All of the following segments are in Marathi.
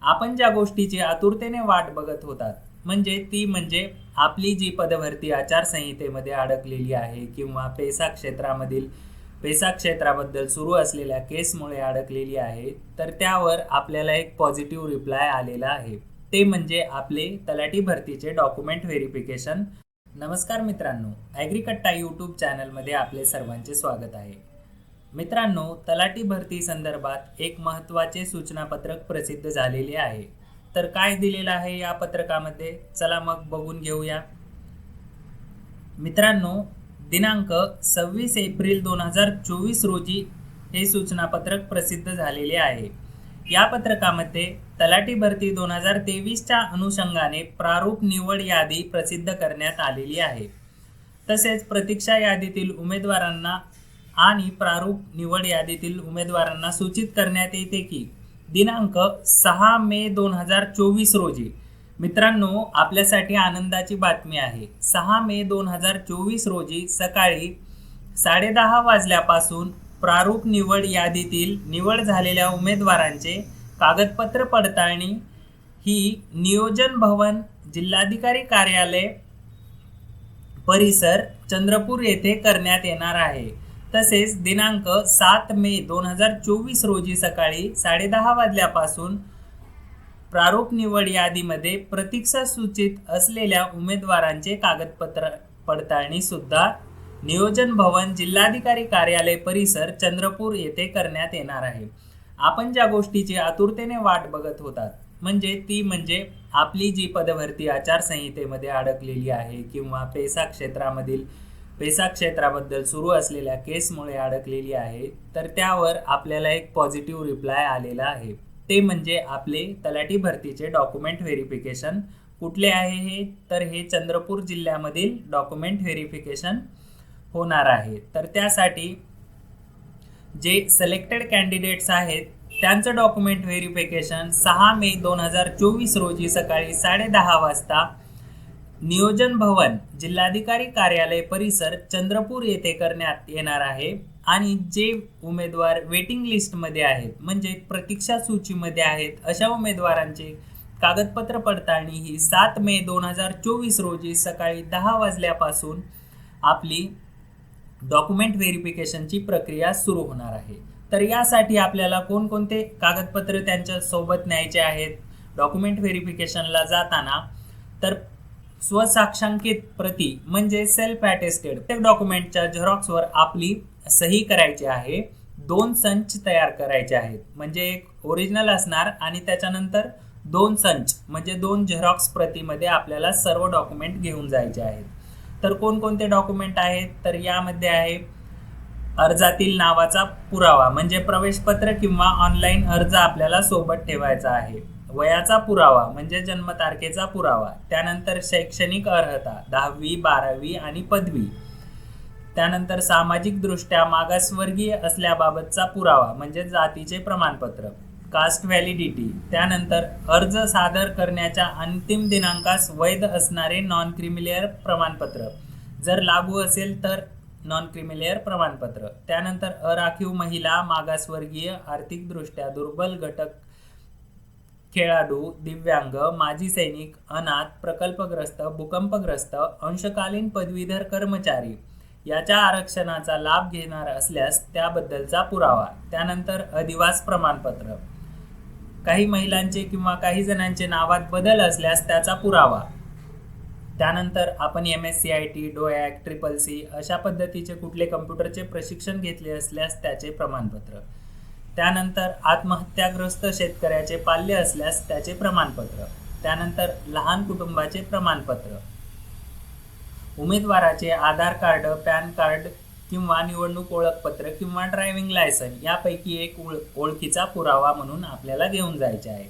आपण ज्या गोष्टीची आतुरतेने वाट बघत होतात म्हणजे आपली जी पदभरती आचारसंहितेमध्ये अडकलेली आहे किंवा पेसा क्षेत्राबद्दल सुरू असलेल्या केसमुळे अडकलेली आहे, तर त्यावर आपल्याला एक पॉझिटिव्ह रिप्लाय आलेला आहे. ते म्हणजे आपले तलाठी भरतीचे डॉक्युमेंट व्हेरिफिकेशन. नमस्कार मित्रांनो, ॲग्रिकट्टा यूट्यूब चॅनलमध्ये आपले सर्वांचे स्वागत आहे. मित्रांनो, तलाठी भरती संदर्भात एक महत्त्वाचे सूचनापत्रक प्रसिद्ध झालेले आहे. तर काय दिलेलं आहे या पत्रकामध्ये, चला मग बघून घेऊया. मित्रांनो, दिनांक 26 एप्रिल 2024 रोजी हे सूचनापत्रक प्रसिद्ध झालेले आहे. या पत्रकामध्ये तलाठी भरती 2023च्या अनुषंगाने प्रारूप निवड यादी प्रसिद्ध करण्यात आलेली आहे. तसेच प्रतीक्षा यादीतील उमेदवारांना आणि प्रारूप निवड यादीतील उमेदवारांना सूचित करण्यात येते की दिनांक 6 मे 2024 रोजी, मित्रांनो आपल्यासाठी आनंदाची बातमी आहे, 6 मे 2024 रोजी सकाळी 10:30 वाजल्यापासून प्रारूप निवड यादीतील निवड झालेल्या उमेदवारांचे कागदपत्र पडताळणी ही नियोजन भवन, जिल्हाधिकारी कार्यालय परिसर, चंद्रपूर येथे करण्यात येणार आहे. तसेच दिनांक 7 मे 2024 रोजी सकाळी 10:30 वाजल्यापासून प्रारूप निवड यादीमध्ये प्रतीक्षा सूचित असलेल्या उमेदवारांचे कागदपत्र पडताळणी सुद्धा नियोजन भवन, जिल्हाधिकारी कार्यालय परिसर, चंद्रपूर येथे करण्यात येणार आहे. आपण ज्या गोष्टीची आतुरतेने वाट बघत होतात म्हणजे आपली जी पदभरती आचारसंहितेमध्ये अडकलेली आहे किंवा पेसा क्षेत्राबद्दल सुरू असलेल्या केसमुळे अडकलेली आहे, तर त्यावर आपल्याला एक पॉझिटिव्ह रिप्लाय आलेला आहे. ते म्हणजे आपले तलाठी भरतीचे डॉक्युमेंट व्हेरिफिकेशन. कुठले आहे हे? तर हे चंद्रपूर जिल्ह्यामधील डॉक्युमेंट व्हेरिफिकेशन होणार आहे. तर त्यासाठी जे सिलेक्टेड कॅन्डिडेट्स आहेत त्यांचं डॉक्युमेंट व्हेरिफिकेशन 6 मे 2024 रोजी सकाळी 10:30 वाजता नियोजन भवन, जिल्हाधिकारी कार्यालय परिसर, चंद्रपूर येथे करण्यात येणार आहे. आणि जे उमेदवार वेटिंग लिस्टमध्ये आहेत म्हणजे प्रतीक्षा सूचीमध्ये आहेत, अशा उमेदवारांचे कागदपत्र पडताळणी ही 7 मे 2024 रोजी सकाळी 10 वाजल्यापासून आपली डॉक्युमेंट व्हेरिफिकेशनची प्रक्रिया सुरू होणार आहे. तर यासाठी आपल्याला कोणकोणते कागदपत्र त्यांच्या सोबत न्यायचे आहेत डॉक्युमेंट व्हेरिफिकेशनला जाताना? तर स्वसाक्षांकित प्रती म्हणजे सेल्फ अटेस्टेड प्रत्येक डॉक्युमेंटच्या झेरॉक्सवर आपली सही करायची आहे. 2 संच तयार करायचे आहेत, म्हणजे एक ओरिजिनल असणार आणि त्याच्यानंतर 2 संच म्हणजे 2 झेरॉक्स प्रतीमध्ये आपल्याला सर्व डॉक्युमेंट घेऊन जायचे आहेत. तर कोणकोणते डॉक्युमेंट आहेत? तर यामध्ये आहे अर्जातील नावाचा पुरावा म्हणजे प्रवेशपत्र किंवा ऑनलाईन अर्ज आपल्याला सोबत ठेवायचा आहे. वयाचा पुरावा म्हणजे जन्मतारखेचा पुरावा. त्यानंतर शैक्षणिक अर्हता 10वी, 12वी आणि पदवी. त्यानंतर सामाजिकदृष्ट्या मागासवर्गीय असल्याबाबतचा पुरावा म्हणजे जातीचे प्रमाणपत्र, कास्ट व्हॅलिडिटी. त्यानंतर अर्ज सादर करण्याच्या अंतिम दिनांकास वैध असणारे नॉन क्रिमिलेअर प्रमाणपत्र, जर लागू असेल तर नॉन क्रिमिलेअर प्रमाणपत्र. त्यानंतर अराखीव महिला, मागासवर्गीय, आर्थिकदृष्ट्या दुर्बल घटक, खेळाडू, दिव्यांग, माजी सैनिक, अनाथ, प्रकल्पग्रस्त, भूकंपग्रस्त, अंशकालीन पदवीधर कर्मचारी याच्या आरक्षणाचा लाभ घेणार असल्यास त्याबद्दलचा पुरावा. त्यानंतर अधिवास प्रमाणपत्र, काही महिलांचे किंवा काही जणांचे नावात बदल असल्यास त्याचा पुरावा. त्यानंतर आपण MSCIT, DOAC, CCC अशा पद्धतीचे कुठले कम्प्युटरचे प्रशिक्षण घेतले असल्यास त्याचे प्रमाणपत्र. त्यानंतर आत्महत्याग्रस्त शेतकऱ्याचे पाल्य असल्यास त्याचे प्रमाणपत्र. त्यानंतर लहान कुटुंबाचे प्रमाणपत्र, उमेदवाराचे आधार कार्ड, पॅन कार्ड किंवा निवडणूक ओळखपत्र किंवा ड्रायव्हिंग लायसन यापैकी एक ओळखीचा पुरावा म्हणून आपल्याला घेऊन जायचे आहे.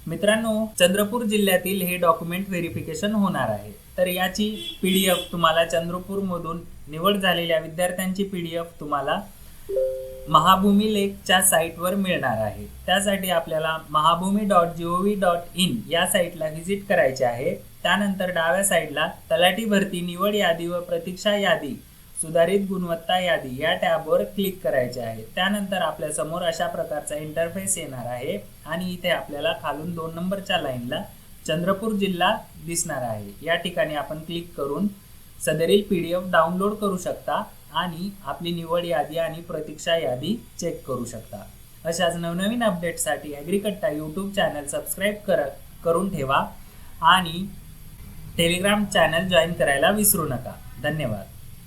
मित्रांनो, चंद्रपूर जिल्ह्यातील हे डॉक्युमेंट व्हेरिफिकेशन होणार आहे. तर याची PDF तुम्हाला चंद्रपूरमधून निवड झालेल्या विद्यार्थ्यांची PDF तुम्हाला महाभूमी लेखच्या साईटवर मिळणार आहे. त्यासाठी आपल्याला mahabhumi.gov.in या साईटला व्हिजिट करायचे आहे. त्यानंतर डाव्या साईडला तलाठी भरती निवड यादी व प्रतीक्षा यादी सुधारित गुणवत्ता यादी या टॅबवर क्लिक करायचे आहे। त्यानंतर आपल्या समोर अशा प्रकारचा इंटरफेस येणार आहे आणि इथे आपल्याला खालून 2 नंबरच्या लाईनला चंद्रपूर जिल्हा दिसणार आहे। या ठिकाणी आपण क्लिक करून सदरील PDF डाउनलोड करू शकता आणि आपली निवड यादी आणि प्रतीक्षा यादी चेक करू शकता। अशाच नवनवीन अपडेटसाठी ॲग्रीकट्टा यूट्यूब चॅनल सबस्क्राईब करून ठेवा आणि टेलिग्राम चॅनल जॉईन करायला विसरू नका। धन्यवाद।